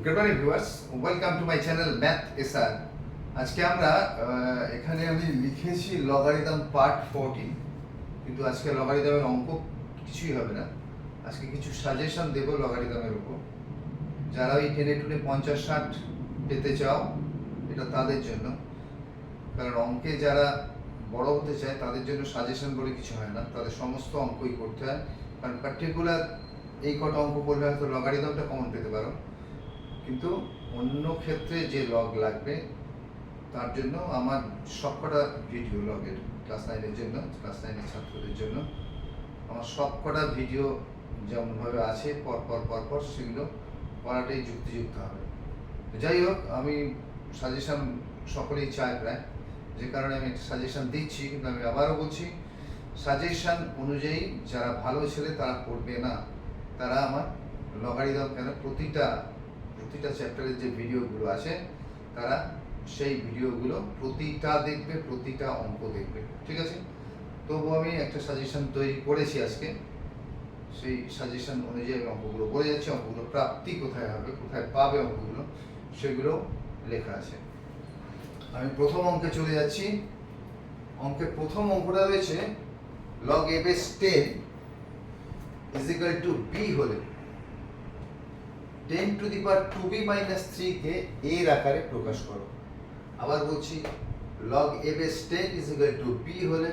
Good morning viewers, welcome to my channel math SR. আজকে আমরা এখানে আমি লিখেছি লগারিদম পার্ট 14, কিন্তু আজকে লগারিদমের অঙ্ক কিছুই হবে না। আজকে কিছু সাজেশন দেব লগারিদমের উপর। যারা ওই টেনে টুনে 50-60 পেতে চাও, এটা তাদের জন্য। কারণ অঙ্কে যারা বড় হতে চায় তাদের জন্য সাজেশন বলে কিছু হয় না, তাদের সমস্ত অঙ্কই করতে হয়। কারণ পার্টিকুলার এই কটা অঙ্ক করলে হয়তো লগারিদমটা কমন পেতে পারো, কিন্তু অন্য ক্ষেত্রে যে লগ লাগবে তার জন্য আমার সবকটা ভিডিও লগের ক্লাস 9-এর জন্য, ক্লাস 9-এর ছাত্রদের জন্য আমার সবকটা ভিডিও যেমনভাবে আছে পরপর সেগুলো করাটাই যুক্তিযুক্ত হবে। যাই হোক, আমি সাজেশন সকলেই চায় প্রায়, যে কারণে আমি একটা সাজেশন দিচ্ছি। কিন্তু আমি আবারও বলছি, সাজেশন অনুযায়ী যারা ভালো ছেলে তারা পড়বে না, তারা আমার লগারিদম কেন প্রতিটা চ্যাপ্টারের যে ভিডিওগুলো আছে তারা সেই ভিডিওগুলো প্রতিটা দেখবে, প্রতিটা অঙ্ক দেখবে, ঠিক আছে? তবু আমি একটা সাজেশন তৈরি করেছি আজকে, সেই সাজেশন অনুযায়ী আমি অঙ্কগুলো বলে যাচ্ছি। অঙ্কগুলো প্রাপ্তি কোথায় হবে, কোথায় পাবে অঙ্কগুলো, সেগুলো লেখা আছে। আমি প্রথম অঙ্কে চলে যাচ্ছি। অঙ্কের প্রথম অঙ্কটা রয়েছে log a base 10 is equal to b হলে 10 to the power 2b minus 3 কে এর আকারে প্রকাশ করো। আবার বলছি, log a base 10 is equal to b হলে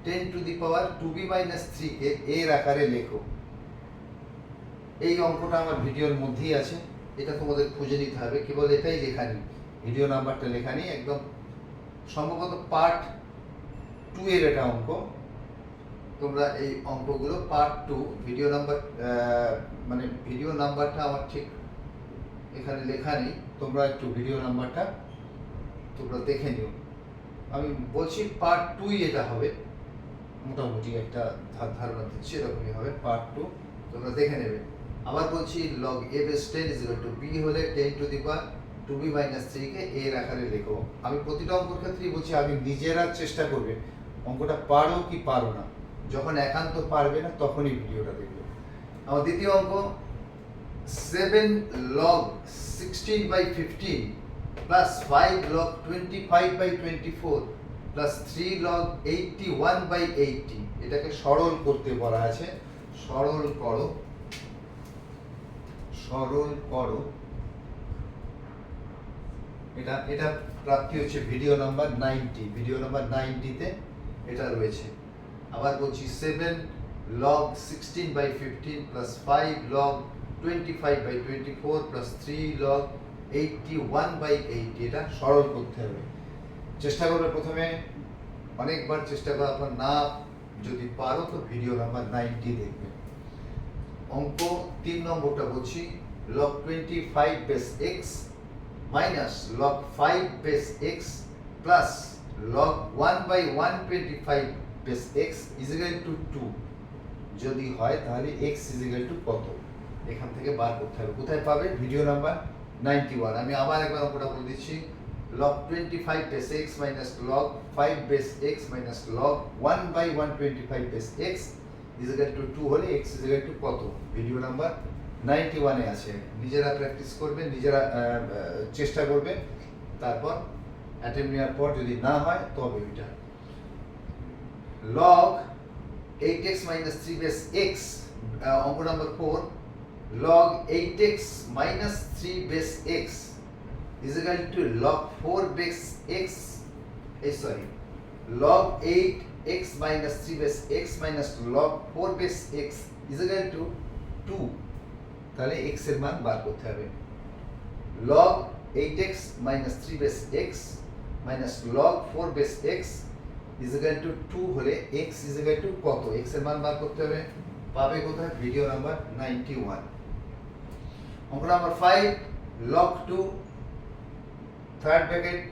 10 to the power 2b minus 3 কে এর আকারে লেখো। এই অঙ্কটা আমার ভিডিওর মধ্যেই আছে, এটা তোমাদের খুঁজে নিতে হবে। কেবল এটাই লেখা নেই, ভিডিও নাম্বারটা লেখা নেই, একদম সম্ভবত পার্ট 2 এর এটা অঙ্ক। তোমরা এই অঙ্কগুলো পার্ট 2 ভিডিও নাম্বার, মানে ভিডিও নাম্বারটা আমার ঠিক এখানে লেখা নেই, তোমরা একটু ভিডিও নাম্বারটা তোমরা দেখে নিও। আমি বলছি পার্ট 2 এটা হবে, মোটামুটি একটা ধারণা দিচ্ছি এরকমই হবে পার্ট 2, তোমরা দেখে নেবে। আবার বলছি, log a base 10 is equal to b হলে 10 to the power 2b minus 3 কে এর আকারে লেখো। আমি প্রতিটা অঙ্কের ক্ষেত্রেই বলছি, আমি নিজেরা চেষ্টা করবে অঙ্কটা পারো কি পারো না। যখন একান্ত পারবে না তখনই ভিডিওটা দেখবে। আমার দ্বিতীয় অঙ্ক 7 log 16/15 plus 5 log 25/24 plus 3 log 81/80, এটাকে সরল করতে বলা আছে। সরল করো এটা প্রাপ্তি হচ্ছে ভিডিও নাম্বার 90। ভিডিও নাম্বার 90-তে এটা রয়েছে। আবার বলছি 7 log 16/15 plus 5 log 25/24 plus 3 log 81/80, এটা সরল করতে হবে। চেষ্টা করবে প্রথমে, অনেকবার চেষ্টা করার পর না যদি পারো তো ভিডিও নাম্বার 90 দেখবে। অঙ্ক 3 নম্বরটা বলছি, log 25 base x minus log 5 base x plus log 1/125 base x is equal to 2 যদি হয় তাহলে x is equal to কত, এখান থেকে বার করতে হবে। কোথায় পাবে? Video number 91। আমি আবার একবার অঙ্কটা বলে দিচ্ছি, log 25 base x minus log 5 base x minus log 1/125 base x is equal to 2 হলে x is equal to কত, ভিডিও নাম্বার 91-এ আছে। নিজেরা প্র্যাকটিস করবে, নিজেরা চেষ্টা করবে, তারপর অ্যাটেম্প নেওয়ার পর যদি না হয় তবে এটা log 8x minus 3 base x, অঙ্ক number 4, log 8x minus 3 base x is equal to log 4 base x, log 8x minus 3 base x minus log 4 base x is equal to 2, তাহলে x এর মান বার করতে হবে। log 8x minus 3 base x minus log 4 base x is equal to 2 হলে x is equal to কত, x এর মান বার করতে হবে। পাবে কোথায়? Video number 91। অঙ্ক number 5, log 2 third bracket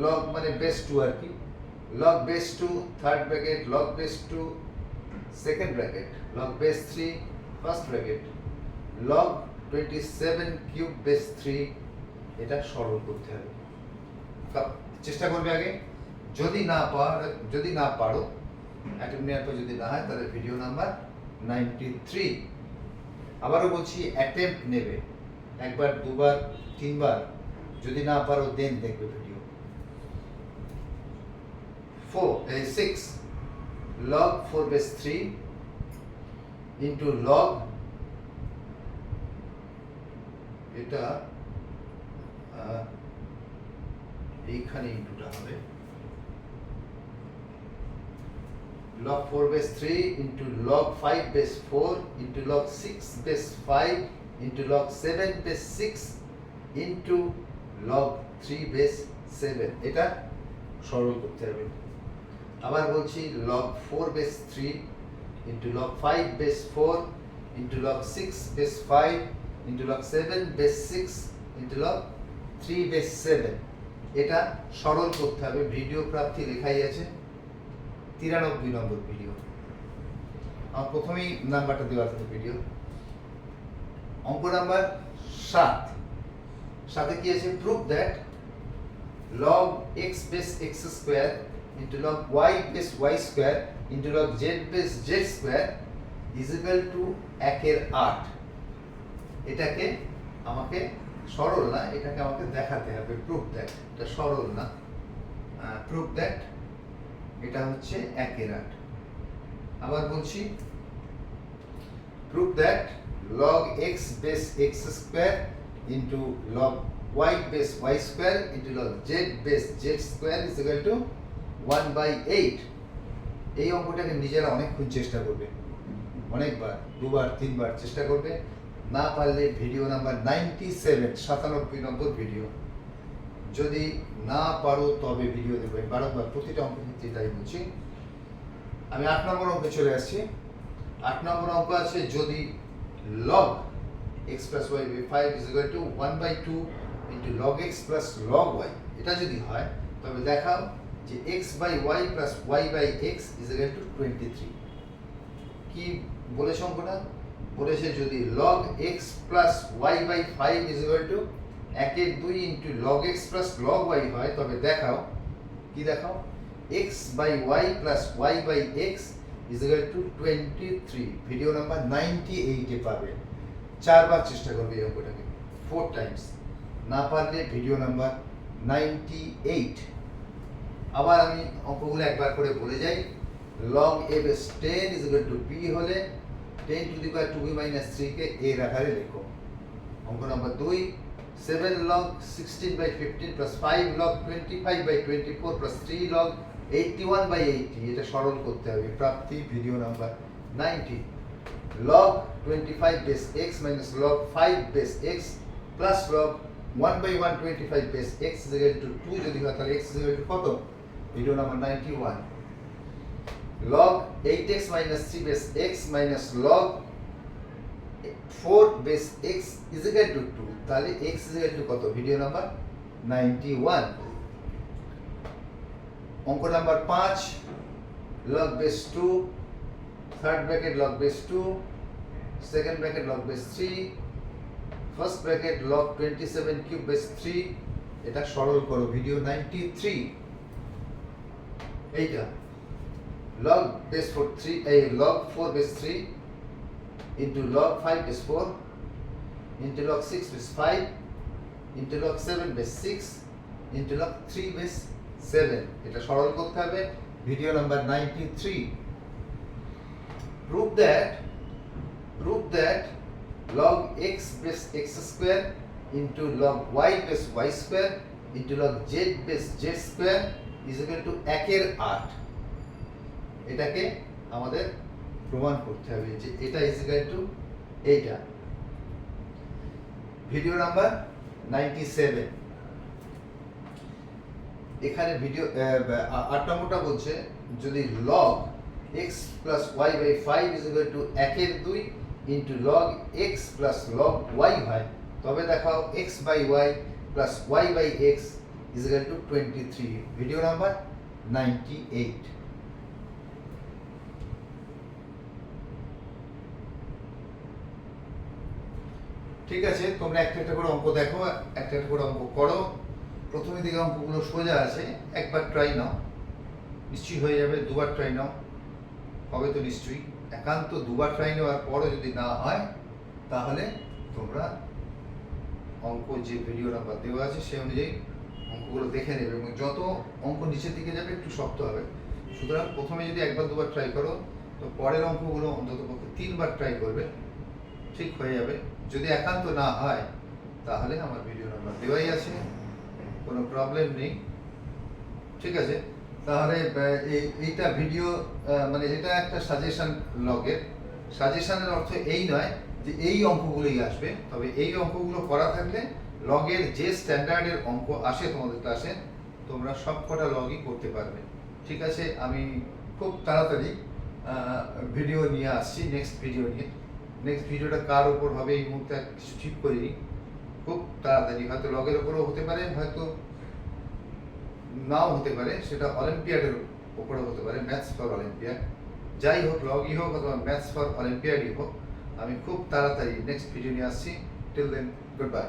log মানে বেস 2 আর কি, log base 2 third bracket log base 2 second bracket log base 3 first bracket log 27 cube base 3, এটা সরল করতে হবে। চেষ্টা করবে আগে, যদি না পারো অ্যাটেম্প নেওয়ার পর যদি না হয় তাহলে ভিডিও নাম্বার 93। আবারও বলছি, অ্যাটেম্প নেবে, একবার, দুবার, তিনবার, যদি না পারো দেন দেখবে video. 6 log 4 base 3 into log, এটা এইখানে ইনটুটা হবে, log 4 base 3 into log 5 base 4 into log 6 base 5 into log 7 base 6 into log 3 base 7, এটা সরল করতে হবে। আবার বলছি log 4 base 3 into log 5 base 4 into log 6 base 5 into log 7 base 6 into log 3 base 7, এটা সরল করতে হবে। ভিডিও প্রাপ্তি লেখাই আছে 93 নম্বর ভিডিও। আমার প্রথমেই নাম্বারটা দেওয়া থাকে ভিডিও। অঙ্ক নাম্বার 7, সাথে কি আছে, prove that log x base x square into log y base y square into log z base z square is equal to 1/8। এটাকে আমাকে সরল না, এটাকে আমাকে দেখাতে হবে। প্রুভ দ্যাট, এটা সরল না, প্রুভ দ্যাট এটা হচ্ছে 1/8। আবার বলছি prove that log x base x square into log y base y square into log z base z square is equal to 1/8। এই অঙ্কটাকে নিজেরা অনেকক্ষণ চেষ্টা করবে, অনেকবার, দুবার, তিনবার চেষ্টা করবে। না পারলে ভিডিও নাম্বার 97 নম্বর ভিডিও। যদি না পারো তবে ভিডিও দেবে বারবার, প্রতিটা অঙ্ক ক্ষেত্রে তাই বলছি। আমি 8 নম্বর অঙ্কে চলে আসছি। 8 নম্বর অঙ্ক আছে, যদি log x plus y by 5 is equal to 1/2 into log x plus log y, এটা যদি হয় তবে দেখাও যে x by y plus y by x is equal to 23। কি বলেছে অঙ্কটা? বলেছে যদি log x plus y by 5 is equal to 1/2 into log x plus log y হয় তবে দেখাও, কি দেখাও, x by y plus y by x is equal to 23। Video number 98 এ পাবে। 4 বার চেষ্টা করবে এই অঙ্কটাকে, 4 টাইমস। না পারলে ভিডিও নাম্বার 98। আবার আমি অঙ্কগুলো একবার করে বলে যাই। log a base 10 is equal to b হলে 10 to the power 2b minus 3 কে এর আকারে লেখো। অঙ্ক number 2, 7 log 16 by 15 plus 5 log 25 by 24 plus 3 log 81 by 80, এটা সরল করতে হবে। প্রাপ্তি video number 90। log 25 base x minus log 5 base x plus log 1 by 125 base x is equal to 2 যদি হয় তাহলে x is equal to কত? Video number 91। log 8x minus 3 base x minus log 4 base x is equal to 2, তাহলে x is equal to কত? Video number 91। অঙ্ক number 5, log base 2, third bracket log base 2, second bracket log base 3, first bracket log 27 cube base 3, এটা সরল করো। Video 93। এইটা log base 4 3 এই log 4 base 3 into log 5 base 4 into log 6 base 5 into log 7 base 6 into log 3 base 7, এটা সরল করতে হবে। Video number 93। prove that log x base x square into log y base y square into log z base z square is equal to 1/8। এটাকে আমাদের প্রমাণ করতে হবে যে এটা is equal to এইটা। Video number 97। এখানে ভিডিও 8 নম্বরটা বলছে যদি log x plus y by 5 is equal to 1/2 into log x plus log y হয় তবে দেখাও x by y plus y by x is equal to 23। Video number 98। ঠিক আছে, তোমরা একটা একটা করে অঙ্ক দেখো, একটা একটা করে অঙ্ক করো। প্রথমে দিকে অঙ্কগুলো সোজা আছে, একবার ট্রাই নাও, নিশ্চয়ই হয়ে যাবে। দুবার ট্রাই নাও, হবে তো নিশ্চয়ই। একান্ত দুবার ট্রাই নেওয়ার পরও যদি না হয় তাহলে তোমরা অঙ্ক যে ভিডিও নাম্বার দেওয়া আছে সেই অনুযায়ী অঙ্কগুলো দেখে নেবে, এবং যত অঙ্ক নিচের দিকে যাবে একটু শক্ত হবে। সুতরাং প্রথমে যদি একবার দুবার ট্রাই করো, তো পরের অঙ্কগুলো অন্তত পক্ষে 3বার ট্রাই করবে, ঠিক হয়ে যাবে। যদি একান্ত না হয় তাহলে আমার ভিডিও নাম্বার দেওয়াই আছে, কোনো প্রবলেম নেই, ঠিক আছে। তাহলে এইটা ভিডিও মানে এটা একটা সাজেশন লগের। সাজেশনের অর্থ এই নয় যে এই অঙ্কগুলোই আসবে, তবে এই অঙ্কগুলো করা থাকলে লগের যে স্ট্যান্ডার্ডের অঙ্ক আসে তোমাদের ক্লাসে তোমরা সব কটা লগই করতে পারবে, ঠিক আছে। আমি খুব তাড়াতাড়ি ভিডিও নিয়ে আসছি, নেক্সট ভিডিওটা কার উপর হবে এই মুহূর্তে কিছু ঠিক করিনি, খুব তাড়াতাড়ি, হয়তো লগের উপরেও হতে পারে, হয়তো নাও হতে পারে, সেটা অলিম্পিয়াডের উপরে হতে পারে, ম্যাথস ফর অলিম্পিয়াড, যাই হোক, লগই হোক অথবা ম্যাথস ফর অলিম্পিয়াডই হোক, আমি খুব তাড়াতাড়ি নেক্সট ভিডিও নিয়ে আসছি। Till then, good by.